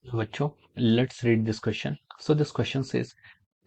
बच्चों, let's read this question. So this question says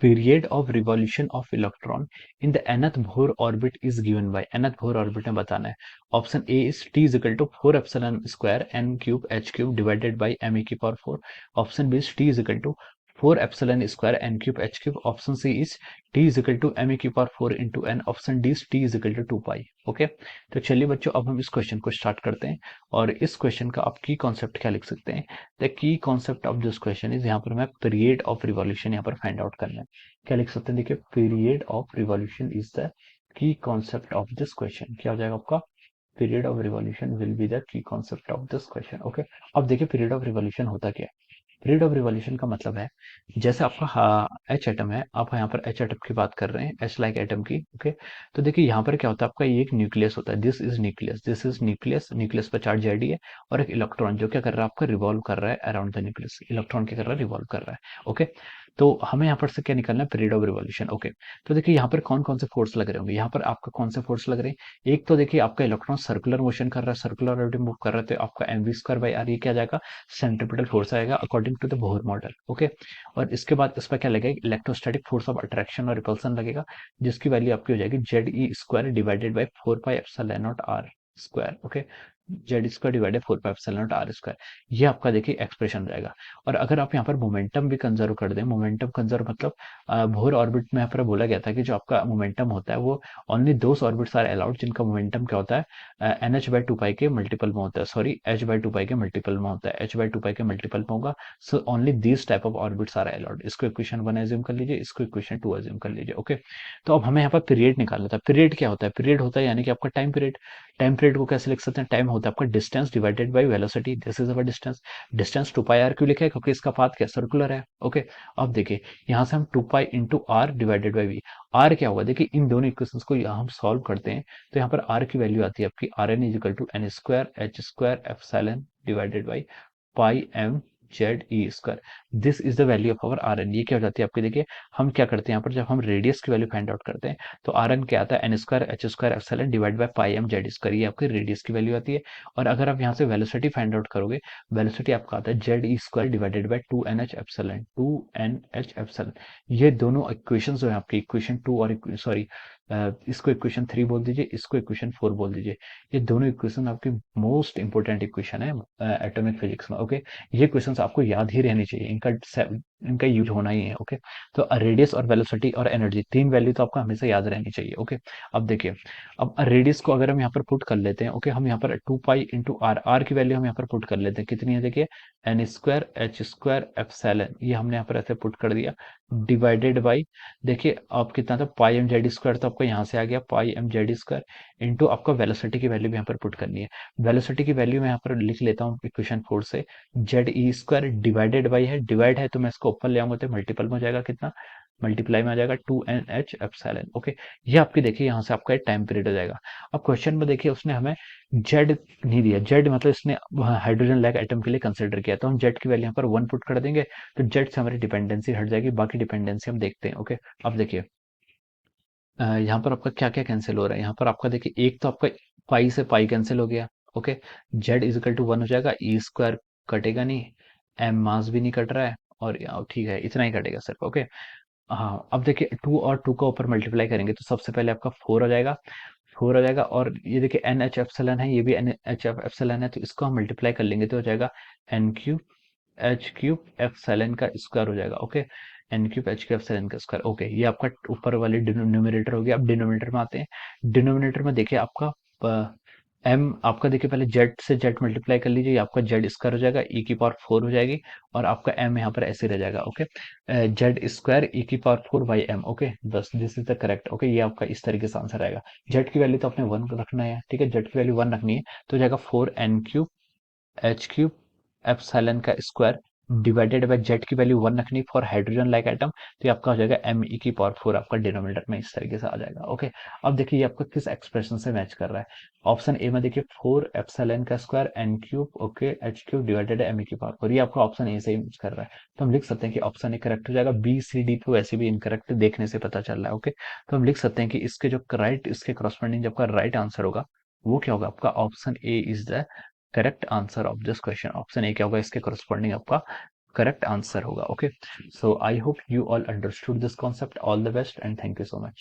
period of revolution of electron in the nth Bohr orbit is given by nth Bohr orbit में बताना है. Option A is T is equal to 4 epsilon square n cube h cube divided by m e की power 4. Option B is T is equal to 4 epsilon square n cube h cube. Option C is T is equal to m e की power 4 into n. Option D is T is equal to 2 pi. Okay, तो चलिए बच्चों, अब हम इस question को start करते हैं. और इस क्वेश्चन का आप की कॉन्सेप्ट क्या लिख सकते हैं? The key concept of this question is, यहाँ पर मैं पीरियड ऑफ रिवॉल्यूशन यहाँ पर फाइंड आउट करना है. क्या लिख सकते हैं? देखिए, period of revolution is the key concept of this question. क्या हो जाएगा आपका? Period of revolution will be the key concept of this question. Okay, अब देखिए पीरियड ऑफ रिवॉल्यूशन होता क्या है. पीरियड ऑफ रिवॉल्यूशन का मतलब है, जैसे आपका एच एटम है, आप यहाँ पर एच एटम की बात कर रहे हैं, एच लाइक एटम की. ओके, तो देखिए यहाँ पर क्या होता है, आपका ये एक न्यूक्लियस होता है. This is nucleus, this is nucleus. Nucleus पर चार्ज जेड है, और एक इलेक्ट्रॉन जो क्या कर रहा है, आपका रिवॉल्व कर रहा है अराउंड द न्यूक्लियस. इलेक्ट्रॉन क्या कर रहा है? रिवॉल्व कर रहा है. ओके, तो हमें यहाँ पर से क्या निकालना है? Period of revolution. ओके, तो देखिए यहाँ पर कौन कौन से फोर्स लग रहे होंगे. यहाँ पर आपका कौन से फोर्स लग रहे हैं? एक तो देखिए आपका इलेक्ट्रॉन सर्कुलर मोशन कर रहा है, सर्कुलर ऑर्बिट मूव कर रहा है, तो आपका M V square by R ये क्या जाएगा? सेंट्रिपिटल फोर्स आएगा according to the Bohr model. Okay, और इसके बाद इस पर क्या लगेगा? इलेक्ट्रोस्टैटिक फोर्स ऑफ अट्रैक्शन और रिपल्सन लगेगा, जिसकी वैल्यू आपकी हो जाएगी Z E square divided by 4 pi epsilon naught R square. Okay, Z square divided 4 pi epsilon naught R square, ये आपका देखिए एक्सप्रेशन रहेगा. और अगर आप यहाँ पर मोमेंटम भी कंजर्व कर दें, मोमेंटम कंजर्व मतलब बोहर ऑर्बिट में यहाँ पर बोला गया था कि जो आपका मोमेंटम होता है वो only those orbits are allowed जिनका मोमेंटम क्या होता है? N H by two pi के मल्टीपल में होता है. Sorry, H by two pi के मल्टीपल में होता है. एच बाई टू पाई के मल्टीपल में होगा. So only this type of orbits are allowed. इसको इक्वेशन 1 एज्यूम कर लीजिए, इसको इक्वेशन 2 एज्यूम कर लीजिए. ओके, तो अब हमें यहाँ पर पीरियड निकालना था. पीरियड क्या होता है? पीरियड होता है यानी कि आपका टाइम पीरियड. टाइम पीरियड को कैसे लिख सकते हैं? टाइम होता है आपका distance divided by velocity. This is our distance. Distance 2 pi R क्यों लिखा है? क्योंकि इसका पाथ क्या सर्कुलर है. ओके, अब देखिए यहाँ से हम 2 pi into R divided by V. R क्या होगा? देखिए इन दोनों इक्वेशंस को यहाँ हम सॉल्व करते हैं, तो यहाँ पर आर की वैल्यू आती है आपकी R N is equal to N square H square epsilon divided by pi M Z E square. This is the value of our R N. ये क्या हो जाती है आपकी? देखिए हम क्या करते हैं यहाँ पर, जब हम रेडियस की वैल्यू फाइंड आउट करते हैं, तो आर एन क्या आता है? N square H square epsilon divide by pi M Z square. ये आपकी रेडियस की वैल्यू आती है. और अगर आप यहाँ से वेलोसिटी फाइंड आउट करोगे, वेलोसिटी आपका आता है Z E square divided by two N H epsilon, two N H epsilon. ये दोनों इक्वेशन जो है आपकी, इक्वेशन 2 और सॉरी इसको इक्वेशन 3 बोल दीजिए, इसको इक्वेशन 4 बोल दीजिए. ये दोनों इक्वेशन आपकी मोस्ट इंपोर्टेंट इक्वेशन है एटॉमिक फिजिक्स में. ओके, ये क्वेश्चंस आपको याद ही रहनी चाहिए, इनका यूज होना ही है. ओके, तो रेडियस और वेलोसिटी और एनर्जी, तीन वैल्यू तो आपको हमेशा याद रहनी चाहिए. ओके, अब देखिए, अब रेडियस को अगर हम यहाँ पर पुट कर लेते हैं, ओके, हम यहाँ पर 2 पाई इंटू आर, आर की वैल्यू हम यहाँ पर पुट कर लेते हैं. कितनी है? देखिए N square H square epsilon, ये हमने यहाँ पर ऐसे पुट कर दिया, डिवाइडेड बाई, देखिए आप कितना था? पाई एम जेड स्क्वायर, तो आपका यहाँ से आ गया पाई एम जेड स्क्वायर इंटू आपका वेलोसिटी की वैल्यू भी यहाँ पर पुट करनी है. वेलोसिटी की वैल्यू मैं यहाँ पर लिख लेता हूँ इक्वेशन 4 से, Z E square divided by है, डिवाइड है तो मैं इसको ऊपर ले आऊंगा तो मल्टीपल में हो जाएगा. कितना? मल्टीप्लाई में आ जाएगा 2 एन एच एप्सिलॉन. ओके, ये आपकी देखिए यहाँ से आपका टाइम पीरियड हो जाएगा. अब क्वेश्चन में देखिए उसने हमें जेड नहीं दिया. जेड मतलब इसने हाइड्रोजन लाइक एटम के लिए कंसिडर किया, तो हम जेड की वैल्यू यहाँ पर 1 पुट कर देंगे, तो जेड से हमारी डिपेंडेंसी हट जाएगी. बाकी डिपेंडेंसी हम देखते हैं. ओके, अब देखिए यहाँ पर आपका क्या क्या कैंसिल हो रहा है. यहाँ पर आपका देखिए एक तो आपका पाई से पाई कैंसिल हो गया. Okay, Z is equal to 1 हो जाएगा, ई स्क्वायर कटेगा नहीं, एम मास भी नहीं कट रहा है, और ठीक है इतना ही कटेगा सिर्फ. ओके, हाँ अब देखिए 2 और 2 का ऊपर मल्टीप्लाई करेंगे तो सबसे पहले आपका 4 हो जाएगा, 4 हो जाएगा. और ये देखिए एन एच एप्सिलॉन है, ये भी एन एच एप्सिलॉन है, तो इसको हम मल्टीप्लाई कर लेंगे तो हो जाएगा N cube H cube epsilon का स्क्वायर हो जाएगा. Okay, N cube H cube epsilon का स्क्वायर. ओके, ये आपका ऊपर वाले न्यूमरेटर हो गया. अब डिनोमिनेटर में आते हैं. डिनोमिनेटर में देखिए आपका एम, आपका देखिए पहले जेड से जेड मल्टीप्लाई कर लीजिए, ये आपका जेड स्क्वायर हो जाएगा, ई की पावर 4 हो जाएगी, और आपका एम यहाँ पर ऐसे रह जाएगा. ओके, जेड स्क्वायर ई की पावर 4 बाई एम. ओके, बस this is the correct. Okay, ये आपका इस तरीके से आंसर आएगा. जेड की वैल्यू तो आपने 1 रखना है, ठीक है, जेड की वैल्यू 1 रखनी है, तो हो जाएगा 4 N cube H cube epsilon का स्क्वायर डिवाइडेड बाय जेड की वैल्यू 1 रखनी फॉर हाइड्रोजन लाइक एटम, तो ये आपका हो जाएगा एम ई की पावर 4 आपका डिनोमिनेटर में इस तरीके से आ जाएगा. ओके, अब देखिए ये आपका किस एक्सप्रेशन से मैच कर रहा है. ऑप्शन ए में देखिए 4 एप्सिलॉन का square N cube, okay, H cube divided M E की पावर 4, ये आपका ऑप्शन ए से ही मैच कर रहा है, तो हम लिख सकते हैं कि ऑप्शन ए करेक्ट हो जाएगा. बी सी डी तो वैसे भी इनकरेक्ट देखने से पता चल रहा है. ओके, तो हम लिख सकते हैं कि इसके जो राइट, इसके करस्पॉन्डिंग जब का राइट आंसर होगा वो क्या होगा? आपका option A is the correct answer of this question. Option A क्या होगा? इसके करस्पॉन्डिंग आपका करेक्ट आंसर होगा। Okay, so I hope you all understood this concept. All the best and thank you so much.